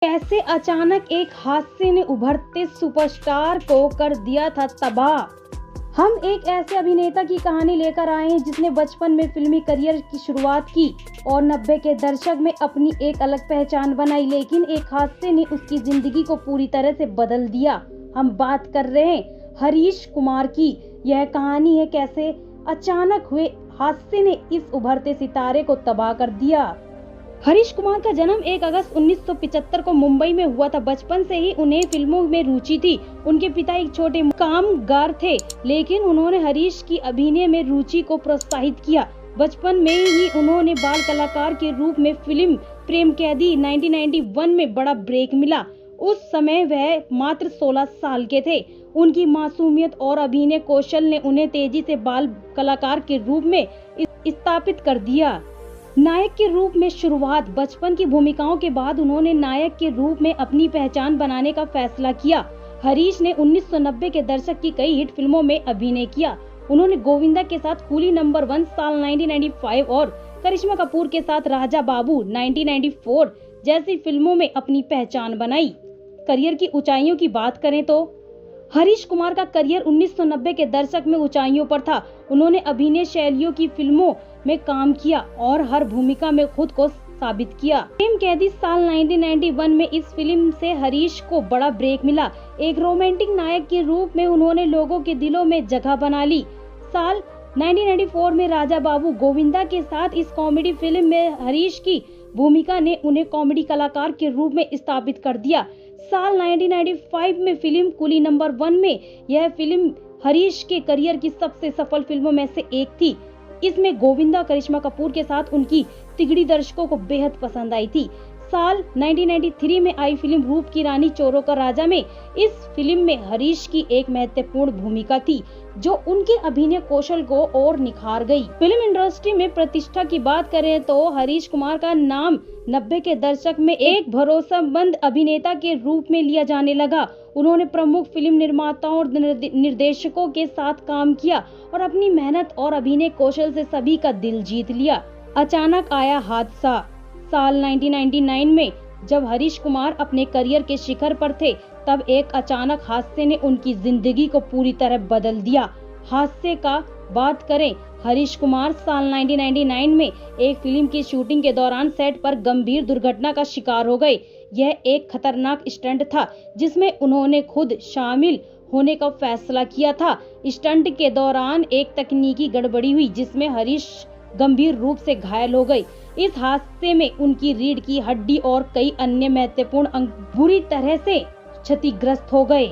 कैसे अचानक एक हादसे ने उभरते सुपरस्टार को कर दिया था तबाह। हम एक ऐसे अभिनेता की कहानी लेकर आए हैं जिसने बचपन में फिल्मी करियर की शुरुआत की और 90 के दशक में अपनी एक अलग पहचान बनाई, लेकिन एक हादसे ने उसकी जिंदगी को पूरी तरह से बदल दिया। हम बात कर रहे हैं हरीश कुमार की। यह कहानी है कैसे अचानक हुए हादसे ने इस उभरते सितारे को तबाह कर दिया। हरीश कुमार का जन्म 1 अगस्त 1975 को मुंबई में हुआ था। बचपन से ही उन्हें फिल्मों में रुचि थी। उनके पिता एक छोटे कामगार थे, लेकिन उन्होंने हरीश की अभिनय में रुचि को प्रोत्साहित किया। बचपन में ही उन्होंने बाल कलाकार के रूप में फिल्म प्रेम कैदी 1991 में बड़ा ब्रेक मिला। उस समय वह मात्र 16 साल के थे। उनकी मासूमियत और अभिनय कौशल ने उन्हें तेजी से बाल कलाकार के रूप में स्थापित कर दिया। नायक के रूप में शुरुआत। बचपन की भूमिकाओं के बाद उन्होंने नायक के रूप में अपनी पहचान बनाने का फैसला किया। हरीश ने 1990 के दशक की कई हिट फिल्मों में अभिनय किया। उन्होंने गोविंदा के साथ कूली नंबर 1 साल 1995 और करिश्मा कपूर के साथ राजा बाबू 1994 जैसी फिल्मों में अपनी पहचान बनाई। करियर की ऊंचाइयों की बात करें तो हरीश कुमार का करियर 1990 के दशक में ऊंचाइयों पर था। उन्होंने अभिनय शैलियों की फिल्मों में काम किया और हर भूमिका में खुद को साबित किया। प्रेम कैदी साल 1991 में इस फिल्म से हरीश को बड़ा ब्रेक मिला। एक रोमांटिक नायक के रूप में उन्होंने लोगों के दिलों में जगह बना ली। साल 1994 में राजा बाबू गोविंदा के साथ इस कॉमेडी फिल्म में हरीश की भूमिका ने उन्हें कॉमेडी कलाकार के रूप में स्थापित कर दिया। साल 1995 में फिल्म कूली नंबर 1 में यह फिल्म हरीश के करियर की सबसे सफल फिल्मों में से एक थी। इसमें गोविंदा करिश्मा कपूर के साथ उनकी तिगड़ी दर्शकों को बेहद पसंद आई थी। साल 1993 में आई फिल्म रूप की रानी चोरों का राजा में इस फिल्म में हरीश की एक महत्वपूर्ण भूमिका थी जो उनके अभिनय कौशल को और निखार गई। फिल्म इंडस्ट्री में प्रतिष्ठा की बात करें तो हरीश कुमार का नाम 90 के दशक में एक भरोसेमंद अभिनेता के रूप में लिया जाने लगा। उन्होंने प्रमुख फिल्म निर्माताओं और निर्देशकों के साथ काम किया और अपनी मेहनत और अभिनय कौशल से सभी का दिल जीत लिया। अचानक आया हादसा। साल 1999 में जब हरीश कुमार अपने करियर के शिखर पर थे, तब एक अचानक हादसे ने उनकी जिंदगी को पूरी तरह बदल दिया। हादसे का बात करें, हरीश कुमार साल 1999 में एक फिल्म की शूटिंग के दौरान सेट पर गंभीर दुर्घटना का शिकार हो गए। यह एक खतरनाक स्टंट था जिसमें उन्होंने खुद शामिल होने का फैसला किया था। स्टंट के दौरान एक तकनीकी गड़बड़ी हुई जिसमें हरीश गंभीर रूप से घायल हो गए। इस हादसे में उनकी रीढ़ की हड्डी और कई अन्य महत्वपूर्ण अंग बुरी तरह से क्षतिग्रस्त हो गए।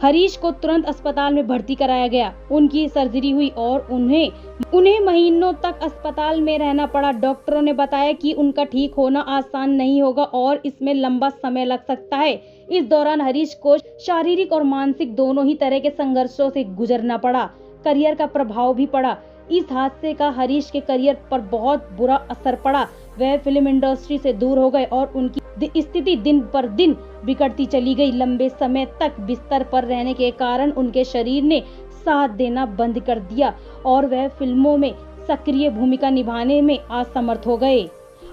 हरीश को तुरंत अस्पताल में भर्ती कराया गया। उनकी सर्जरी हुई और उन्हें महीनों तक अस्पताल में रहना पड़ा। डॉक्टरों ने बताया कि उनका ठीक होना आसान नहीं होगा और इसमें लंबा समय लग सकता है। इस दौरान हरीश को शारीरिक और मानसिक दोनों ही तरह के संघर्षों से गुजरना पड़ा। करियर का प्रभाव भी पड़ा। इस हादसे का हरीश के करियर पर बहुत बुरा असर पड़ा। वह फिल्म इंडस्ट्री से दूर हो गए और उनकी स्थिति दिन पर दिन बिगड़ती चली गई। लंबे समय तक बिस्तर पर रहने के कारण उनके शरीर ने साथ देना बंद कर दिया और वह फिल्मों में सक्रिय भूमिका निभाने में असमर्थ हो गए।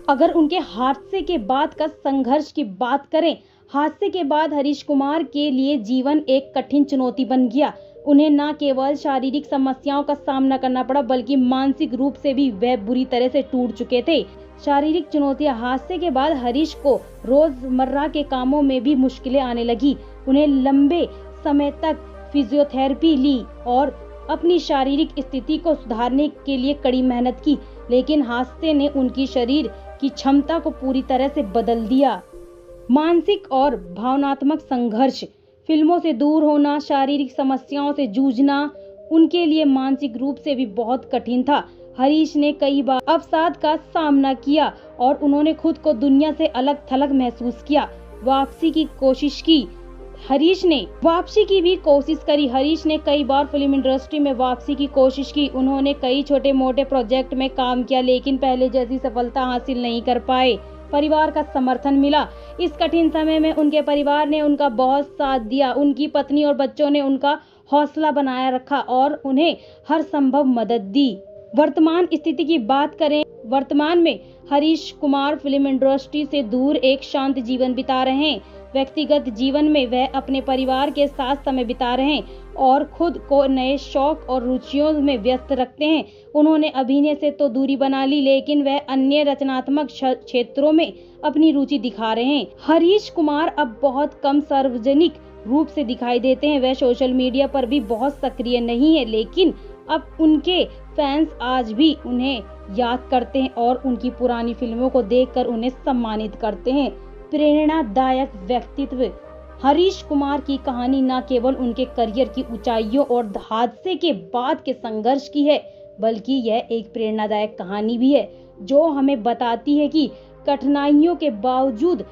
अगर उनके हादसे के बाद का संघर्ष की बात करें, हादसे के बाद हरीश कुमार के लिए जीवन एक कठिन चुनौती बन गया। उन्हें न केवल शारीरिक समस्याओं का सामना करना पड़ा बल्कि मानसिक रूप से भी वह बुरी तरह से टूट चुके थे। शारीरिक चुनौतियां। हादसे के बाद हरीश को रोजमर्रा के कामों में भी मुश्किलें आने लगी। उन्हें लंबे समय तक फिजियोथेरेपी ली और अपनी शारीरिक स्थिति को सुधारने के लिए कड़ी मेहनत की, लेकिन हादसे ने उनकी शरीर की क्षमता को पूरी तरह से बदल दिया। मानसिक और भावनात्मक संघर्ष। फिल्मों से दूर होना, शारीरिक समस्याओं से जूझना उनके लिए मानसिक रूप से भी बहुत कठिन था। हरीश ने कई बार अवसाद का सामना किया और उन्होंने खुद को दुनिया से अलग थलग महसूस किया। वापसी की कोशिश की। हरीश ने वापसी की भी कोशिश करी। हरीश ने कई बार फिल्म इंडस्ट्री में वापसी की कोशिश की। उन्होंने कई छोटे मोटे प्रोजेक्ट में काम किया, लेकिन पहले जैसी सफलता हासिल नहीं कर पाए। परिवार का समर्थन मिला। इस कठिन समय में उनके परिवार ने उनका बहुत साथ दिया। उनकी पत्नी और बच्चों ने उनका हौसला बनाए रखा और उन्हें हर संभव मदद दी। वर्तमान स्थिति की बात करें, वर्तमान में हरीश कुमार फिल्म इंडस्ट्री से दूर एक शांत जीवन बिता रहे हैं। व्यक्तिगत जीवन में वह अपने परिवार के साथ समय बिता रहे हैं और खुद को नए शौक और रुचियों में व्यस्त रखते हैं। उन्होंने अभिनय से तो दूरी बना ली, लेकिन वह अन्य रचनात्मक क्षेत्रों में अपनी रुचि दिखा रहे हैं। हरीश कुमार अब बहुत कम सार्वजनिक रूप से दिखाई देते हैं। वह सोशल मीडिया पर भी बहुत सक्रिय नहीं है, लेकिन अब उनके फैंस आज भी उन्हें याद करते हैं और उनकी पुरानी फिल्मों को देखकर उन्हें सम्मानित करते हैं। प्रेरणादायक व्यक्तित्व। हरीश कुमार की कहानी न केवल उनके करियर की ऊंचाइयों और हादसे के बाद के संघर्ष की है, बल्कि यह एक प्रेरणादायक कहानी भी है जो हमें बताती है कि कठिनाइयों के बावजूद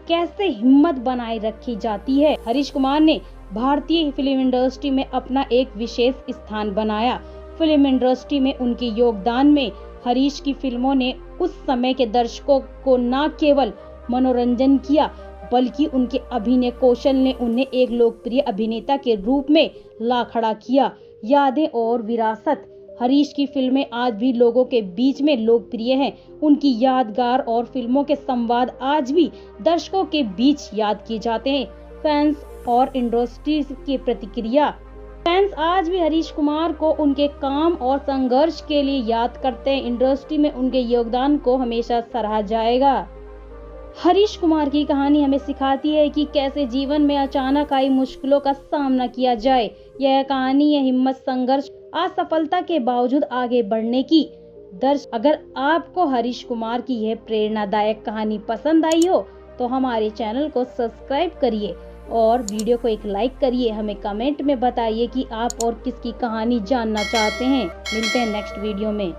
कैसे हिम्मत बनाए रखी जाती है। हरीश कुमार ने भारतीय फिल्म इंडस्ट्री में अपना एक विशेष स्थान बनाया। फिल्म इंडस्ट्री में उनके योगदान में हरीश की फिल्मों ने उस समय के दर्शकों को न केवल मनोरंजन किया, बल्कि उनके अभिनय कौशल ने उन्हें एक लोकप्रिय अभिनेता के रूप में ला खड़ा किया। यादें और विरासत। हरीश की फिल्में आज भी लोगों के बीच में लोकप्रिय हैं। उनकी यादगार और फिल्मों के संवाद आज भी दर्शकों के बीच याद किए जाते हैं। फैंस और इंडस्ट्री की प्रतिक्रिया। फैंस आज भी हरीश कुमार को उनके काम और संघर्ष के लिए याद करते हैं। इंडस्ट्री में उनके योगदान को हमेशा सराहा जाएगा। हरीश कुमार की कहानी हमें सिखाती है कि कैसे जीवन में अचानक आई मुश्किलों का सामना किया जाए। यह कहानी है हिम्मत, संघर्ष, असफलता के बावजूद आगे बढ़ने की। अगर आपको हरीश कुमार की यह प्रेरणादायक कहानी पसंद आई हो तो हमारे चैनल को सब्सक्राइब करिए और वीडियो को एक लाइक करिए। हमें कमेंट में बताइए कि आप और किसकी कहानी जानना चाहते हैं। मिलते हैं नेक्स्ट वीडियो में।